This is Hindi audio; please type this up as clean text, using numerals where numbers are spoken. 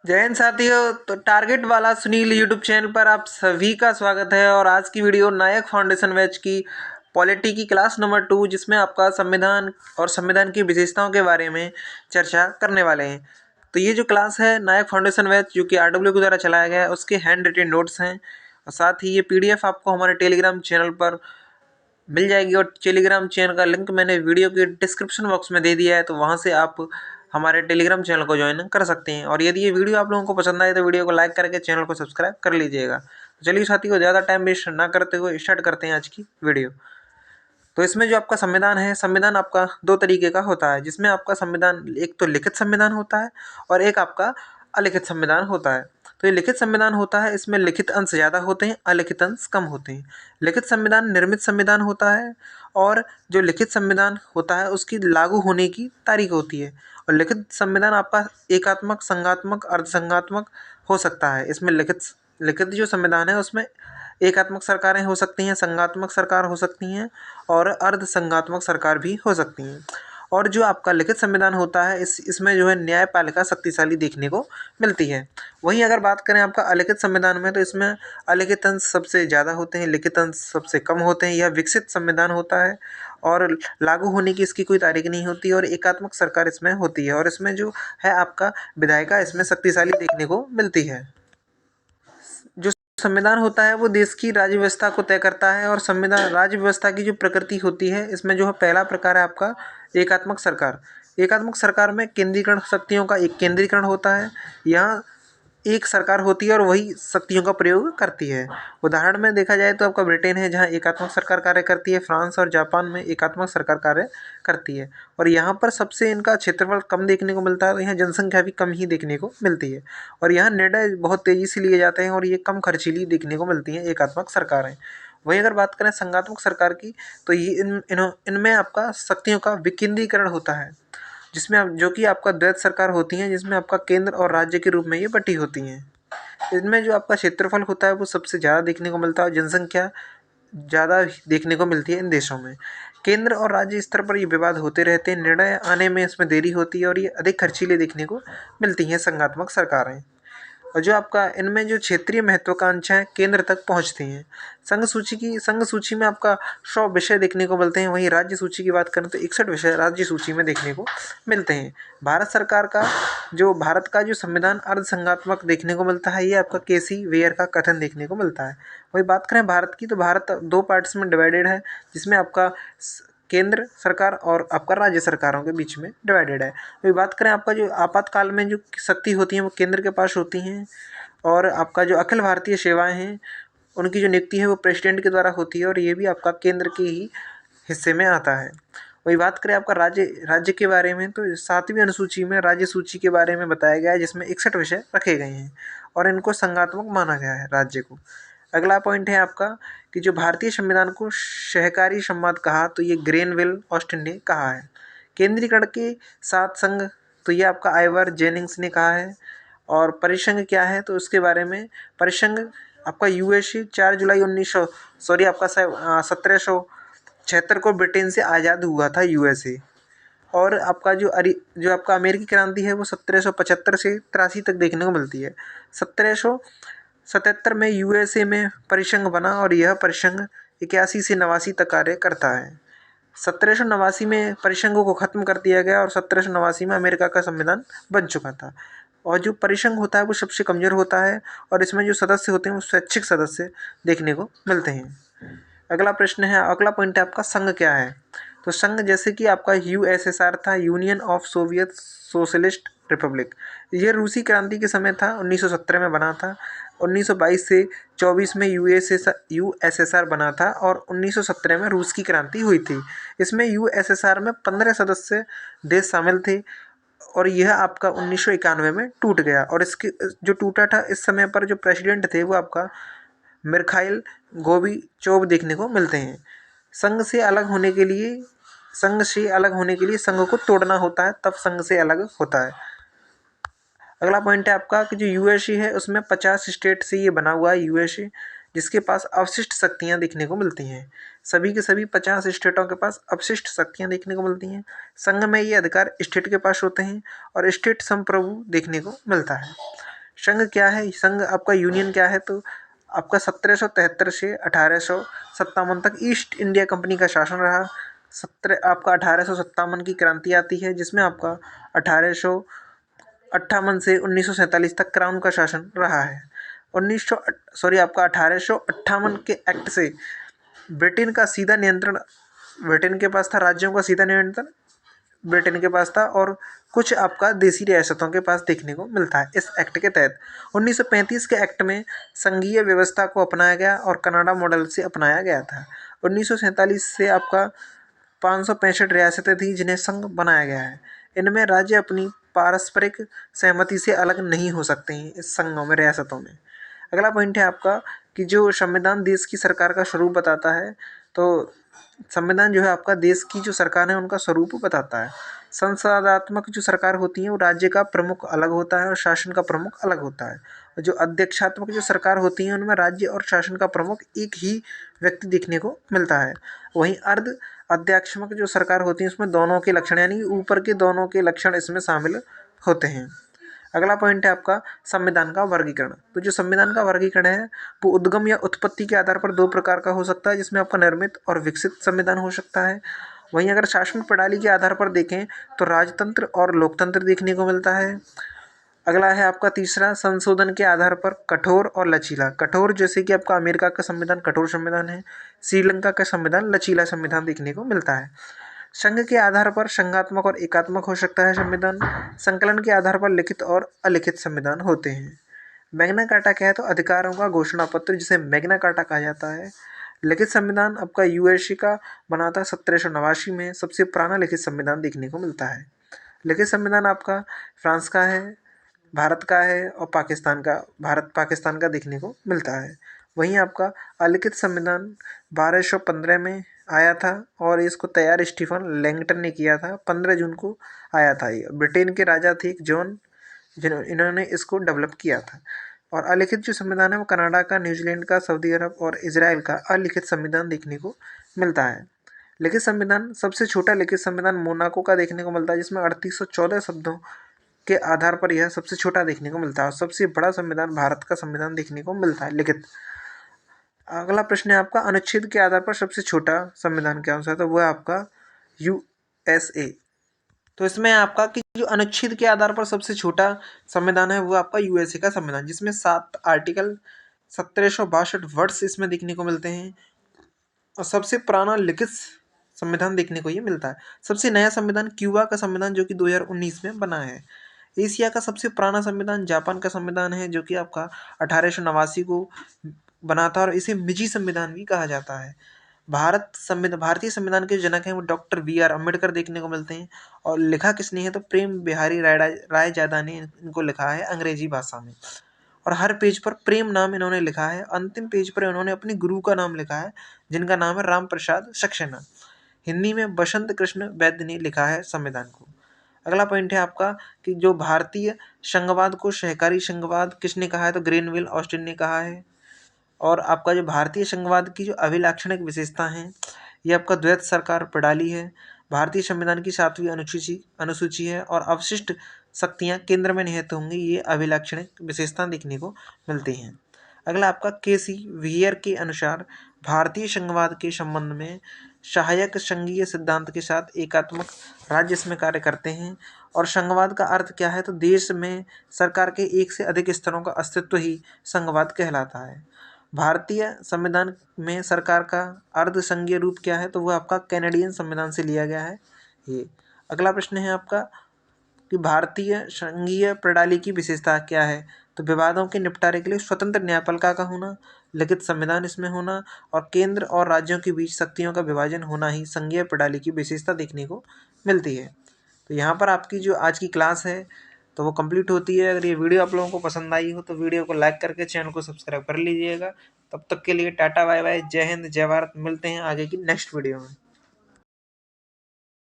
जय हिंद साथियों। तो टारगेट वाला सुनील यूट्यूब चैनल पर आप सभी का स्वागत है। और आज की वीडियो नायक फाउंडेशन बैच की पॉलिटी की क्लास नंबर 2, जिसमें आपका संविधान और संविधान की विशेषताओं के बारे में चर्चा करने वाले हैं। तो ये जो क्लास है नायक फाउंडेशन बैच, जो कि RW के द्वारा चलाया गया है, उसके हैंड रिटेन नोट्स हैं और साथ ही ये PDF आपको हमारे टेलीग्राम चैनल पर मिल जाएगी। और टेलीग्राम चैनल का लिंक मैंने वीडियो के डिस्क्रिप्शन बॉक्स में दे दिया है, तो वहाँ से आप हमारे टेलीग्राम चैनल को ज्वाइन कर सकते हैं। और यदि ये वीडियो आप लोगों को पसंद आए तो वीडियो को लाइक करके चैनल को सब्सक्राइब कर लीजिएगा। तो चलिए साथियों, ज़्यादा टाइम वेस्ट ना करते हुए स्टार्ट करते हैं आज की वीडियो। तो इसमें जो आपका संविधान है, संविधान आपका दो तरीके का होता है, जिसमें आपका संविधान एक तो लिखित संविधान होता है और एक आपका अलिखित संविधान होता है। तो ये लिखित संविधान होता है, इसमें लिखित अंश ज़्यादा होते हैं, अलिखित अंश कम होते हैं। लिखित संविधान निर्मित संविधान होता है और जो लिखित संविधान होता है उसकी लागू होने की तारीख होती है। और लिखित संविधान आपका एकात्मक, संघात्मक, अर्धसंघात्मक हो सकता है। इसमें लिखित लिखित जो संविधान है उसमें एकात्मक सरकारें हो सकती हैं, संघात्मक सरकार हो सकती हैं और अर्धसंघात्मक सरकार भी हो सकती हैं। और जो आपका लिखित संविधान होता है इसमें जो है न्यायपालिका शक्तिशाली देखने को मिलती है। वहीं अगर बात करें आपका अलिखित संविधान में, तो इसमें अलिखित अंश सबसे ज़्यादा होते हैं, लिखित अंश सबसे कम होते हैं। यह विकसित संविधान होता है और लागू होने की इसकी कोई तारीख नहीं होती और एकात्मक सरकार इसमें होती है। और इसमें जो है आपका विधायिका इसमें शक्तिशाली देखने को मिलती है। जो संविधान होता है वो देश की राज्य व्यवस्था को तय करता है। और संविधान राज्य व्यवस्था की जो प्रकृति होती है, इसमें जो है पहला प्रकार है आपका एकात्मक सरकार। एकात्मक सरकार में केंद्रीकरण शक्तियों का एक केंद्रीकरण होता है। यहाँ एक सरकार होती है और वही शक्तियों का प्रयोग करती है। उदाहरण में देखा जाए तो आपका ब्रिटेन है, जहाँ एकात्मक सरकार कार्य करती है। फ्रांस और जापान में एकात्मक सरकार कार्य करती है। और यहाँ पर सबसे इनका क्षेत्रफल कम देखने को मिलता है, तो यहाँ जनसंख्या भी कम ही देखने को मिलती है। और यहाँ निर्णय बहुत तेज़ी से लिए जाते हैं और ये कम खर्चीली देखने को मिलती हैं एकात्मक सरकारें। वहीं अगर बात करें संघात्मक सरकार की, तो ये इनमें आपका शक्तियों का विकेंद्रीकरण होता है, जिसमें जो कि आपका द्वैत सरकार होती हैं, जिसमें आपका केंद्र और राज्य के रूप में ये बटी होती हैं। इनमें जो आपका क्षेत्रफल होता है वो सबसे ज़्यादा देखने को मिलता है और जनसंख्या ज़्यादा देखने को मिलती है इन देशों में। केंद्र और राज्य स्तर पर ये विवाद होते रहते हैं, निर्णय आने में इसमें देरी होती है और ये अधिक खर्चीले देखने को मिलती हैं संघात्मक सरकारें। और जो आपका इनमें जो क्षेत्रीय महत्वाकांक्षाएँ केंद्र तक पहुँचती हैं। संघ सूची में आपका 100 विषय देखने को मिलते हैं। वहीं राज्य सूची की बात करें तो 61 विषय राज्य सूची में देखने को मिलते हैं। भारत का जो संविधान अर्धसंघात्मक देखने को मिलता है, ये आपका केसी वेयर का कथन देखने को मिलता है। वही बात करें भारत की, तो भारत दो पार्ट्स में डिवाइडेड है, जिसमें आपका केंद्र सरकार और आपका राज्य सरकारों के बीच में डिवाइडेड है। अभी बात करें आपका जो आपातकाल में जो शक्ति होती है वो केंद्र के पास होती हैं। और आपका जो अखिल भारतीय सेवाएं हैं उनकी जो नियुक्ति है वो प्रेसिडेंट के द्वारा होती है और ये भी आपका केंद्र के ही हिस्से में आता है। वही बात करें आपका राज्य के बारे में, तो 7वीं अनुसूची में राज्य सूची के बारे में बताया गया है, जिसमें 61 विषय रखे गए हैं और इनको संघात्मक माना गया है राज्य को। अगला पॉइंट है आपका कि जो भारतीय संविधान को सहकारी संवाद कहा, तो ये ग्रेनविल ऑस्टिन ने कहा है। केंद्रीकरण के साथ संघ, तो ये आपका आइवर जेनिंग्स ने कहा है। और परिसंघ क्या है, तो उसके बारे में परिसंघ आपका यूएसए 4 जुलाई 1776 को ब्रिटेन से आज़ाद हुआ था यूएसए। और आपका जो आपका अमेरिकी क्रांति है वो 1775 से 83 तक देखने को मिलती है। 1777 में यूएसए में परिसंघ बना और यह परिसंघ 81 से 89 तक कार्य करता है। 1789 में परिसंघ को खत्म कर दिया गया और 1789 में अमेरिका का संविधान बन चुका था। और जो परिसंघ होता है वो सबसे कमज़ोर होता है और इसमें जो सदस्य होते हैं वो स्वैच्छिक सदस्य देखने को मिलते हैं। अगला पॉइंट है आपका संघ क्या है। तो संघ जैसे कि आपका यूएसएसआर था, union of Soviet socialist Republic, ये रूसी क्रांति के समय था, 1917 में बना था। 1922 से 24 में यूएसएसआर बना था और 1917 में रूस की क्रांति हुई थी। इसमें यूएसएसआर में 15 सदस्य देश शामिल थे और यह आपका 1991 में टूट गया। और इसके जो टूटा था, इस समय पर जो प्रेसिडेंट थे वो आपका मिखाइल गोर्बाचोव देखने को मिलते हैं। संघ से अलग होने के लिए संघ को तोड़ना होता है, तब संघ से अलग होता है। अगला पॉइंट है आपका कि जो यूएसए है उसमें 50 स्टेट से ये बना हुआ है यूएसए, जिसके पास अवशिष्ट शक्तियाँ देखने को मिलती हैं। सभी के सभी 50 स्टेटों के पास अवशिष्ट शक्तियाँ देखने को मिलती हैं। संघ में ये अधिकार स्टेट के पास होते हैं और स्टेट संप्रभु देखने को मिलता है। संघ क्या है, संघ आपका यूनियन क्या है, तो आपका 1773 से 1857 तक ईस्ट इंडिया कंपनी का शासन रहा। 1857 की क्रांति आती है जिसमें आपका 1858 से 1947 तक क्राउन का शासन रहा है। 1858 के एक्ट से ब्रिटेन का सीधा नियंत्रण ब्रिटेन के पास था, राज्यों का सीधा नियंत्रण ब्रिटेन के पास था और कुछ आपका देसी रियासतों के पास देखने को मिलता है। इस एक्ट के तहत 1935 के एक्ट में संघीय व्यवस्था को अपनाया गया और कनाडा मॉडल से अपनाया गया था। 1947 से आपका 565 रियासतें थी जिन्हें संघ बनाया गया है। इनमें राज्य अपनी पारस्परिक सहमति से अलग नहीं हो सकते हैं इस संघों में, रियासतों में। अगला पॉइंट है आपका कि जो संविधान देश की सरकार का स्वरूप बताता है, तो संविधान जो है आपका देश की जो सरकार है उनका स्वरूप बताता है। संसदात्मक जो सरकार होती है वो राज्य का प्रमुख अलग होता है और शासन का प्रमुख अलग होता है। और जो अध्यक्षात्मक जो सरकार होती है उनमें राज्य और शासन का प्रमुख एक ही व्यक्ति देखने को मिलता है। वहीं अर्ध अध्यक्षात्मक जो सरकार होती है उसमें दोनों के लक्षण यानी ऊपर के दोनों के लक्षण इसमें शामिल होते हैं। अगला पॉइंट है आपका संविधान का वर्गीकरण। तो जो संविधान का वर्गीकरण है वो उद्गम या उत्पत्ति के आधार पर दो प्रकार का हो सकता है, जिसमें आपका निर्मित और विकसित संविधान हो सकता है। वहीं अगर शासन प्रणाली के आधार पर देखें तो राजतंत्र और लोकतंत्र देखने को मिलता है। अगला है आपका तीसरा, संशोधन के आधार पर कठोर और लचीला। कठोर जैसे कि आपका अमेरिका का संविधान कठोर संविधान है, श्रीलंका का संविधान लचीला संविधान देखने को मिलता है। संघ के आधार पर संघात्मक और एकात्मक हो सकता है संविधान। संकलन के आधार पर लिखित और अलिखित संविधान होते हैं। मैग्ना कार्टा क्या है, तो अधिकारों का घोषणा पत्र जिसे मैग्ना कार्टा कहा जाता है। लिखित संविधान आपका यूएसए का बना था 1789 में, सबसे पुराना लिखित संविधान देखने को मिलता है। लिखित संविधान आपका फ्रांस का है, भारत का है और भारत पाकिस्तान का देखने को मिलता है। वहीं आपका अलिखित संविधान 1215 में आया था और इसको तैयार स्टीफन लैंगटन ने किया था। 15 जून को आया था। ये ब्रिटेन के राजा थे जॉन, इन्होंने इसको डेवलप किया था। और अलिखित जो संविधान है वो कनाडा का, न्यूजीलैंड का, सऊदी अरब और इजराइल का अलिखित संविधान देखने को मिलता है। लिखित संविधान, सबसे छोटा लिखित संविधान मोनाको का देखने को मिलता है जिसमें 3814 शब्दों के आधार पर यह सबसे छोटा देखने को मिलता है। और सबसे बड़ा संविधान भारत का संविधान देखने को मिलता है लिखित। अगला प्रश्न है आपका, अनुच्छेद के आधार पर सबसे छोटा संविधान क्या है, तो वह आपका यूएसए। तो इसमें आपका कि जो अनुच्छेद के आधार पर सबसे छोटा संविधान है वो आपका यूएसए का संविधान, जिसमें 7 आर्टिकल 1762 वर्ड्स इसमें देखने को मिलते हैं। और सबसे पुराना लिखित संविधान देखने को ये मिलता है। सबसे नया संविधान क्यूबा का संविधान जो कि 2019 में बना है। एशिया का सबसे पुराना संविधान जापान का संविधान है जो कि आपका 1889 को बना था और इसे मिजी संविधान भी कहा जाता है। भारतीय संविधान के जनक हैं वो डॉक्टर बी.आर. अम्बेडकर देखने को मिलते हैं। और लिखा किसने है, तो प्रेम बिहारी रायजादा ने इनको लिखा है अंग्रेजी भाषा में। और हर पेज पर प्रेम नाम इन्होंने लिखा है। अंतिम पेज पर इन्होंने अपने गुरु का नाम लिखा है जिनका नाम है राम प्रसाद सक्सेना। हिंदी में बसंत कृष्ण वैद्य ने लिखा है संविधान को। अगला पॉइंट है आपका कि जो भारतीय संघवाद को सहकारी संघवाद किसने कहा है, तो ग्रेनविल ऑस्टिन ने कहा है। और आपका जो भारतीय संघवाद की जो अभिलाक्षणिक विशेषता हैं ये आपका द्वैत सरकार प्रणाली है। भारतीय संविधान की 7वीं अनुसूची है और अवशिष्ट शक्तियाँ केंद्र में निहित होंगी, ये अभिलाक्षणिक विशेषता देखने को मिलती हैं। अगला आपका केसी वियर के अनुसार भारतीय संघवाद के संबंध में सहायक संघीय सिद्धांत के साथ एकात्मक राज्य इसमें कार्य करते हैं। और संघवाद का अर्थ क्या है, तो देश में सरकार के एक से अधिक स्तरों का अस्तित्व ही संघवाद कहलाता है। भारतीय संविधान में सरकार का अर्ध संघीय रूप क्या है, तो वह आपका कैनेडियन संविधान से लिया गया है ये। अगला प्रश्न है आपका कि भारतीय संघीय प्रणाली की विशेषता क्या है, तो विवादों के निपटारे के लिए स्वतंत्र न्यायपालिका का होना, लिखित संविधान इसमें होना और केंद्र और राज्यों के बीच शक्तियों का विभाजन होना ही संघीय प्रणाली की विशेषता देखने को मिलती है। तो यहाँ पर आपकी जो आज की क्लास है तो वो कंप्लीट होती है। अगर ये वीडियो आप लोगों को पसंद आई हो तो वीडियो को लाइक करके चैनल को सब्सक्राइब कर लीजिएगा। तब तक के लिए टाटा बाय बाय, जय हिंद जय भारत। मिलते हैं आगे की नेक्स्ट वीडियो में।